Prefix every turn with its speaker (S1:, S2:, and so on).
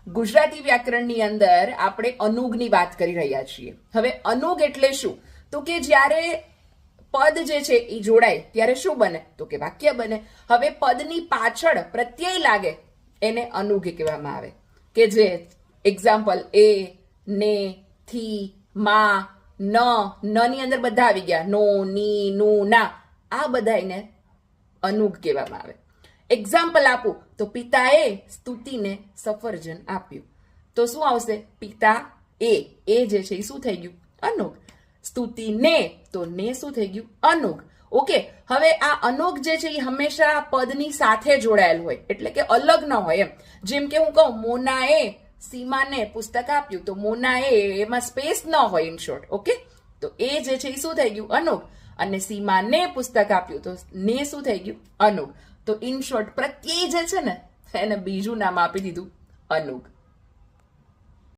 S1: ગુજરાતી વ્યાકરણની અંદર આપણે અનુગની વાત કરી રહ્યા છીએ. હવે અનુગ એટલે શું? તો કે જ્યારે પદ જે છે એ જોડાય ત્યારે શું બને? તો કે વાક્ય બને. હવે પદની પાછળ પ્રત્યય લાગે એને અનુગ કહેવામાં આવે. કે જે એક્ઝામ્પલ એ, ને, થી, માં, ન ની અંદર બધા આવી ગયા, નો, ની, નું, ના, આ બધાને અનુગ કહેવામાં આવે. એક્ઝામ્પલ આપું તો પિતાએ સ્તુતિને સફરજન આપ્યું. તો શું આવશે? પિતા એ જે છે એ શું થઈ ગયું? અનુગ. સ્તુતિને તો ને શું થઈ ગયું? અનુગ. ઓકે. હવે આ અનુગ જે છે એ હંમેશા પદની સાથે જોડાયેલ હોય, એટલે કે અલગ ન હોય એમ. જેમ કે હું કહું મોનાએ સીમાને પુસ્તક આપ્યું, તો મોનાએ એમાં સ્પેસ ન હોય ઇન શોર્ટ. ઓકે. તો એ જે છે એ શું થઈ ગયું? અનુગ. અને સીમાને પુસ્તક આપ્યું તો ને શું થઈ ગયું? અનુગ. તો ઇન શોર્ટ પ્રત્યય જે છે ને એને બીજું નામ આપી દીધું અનુગ.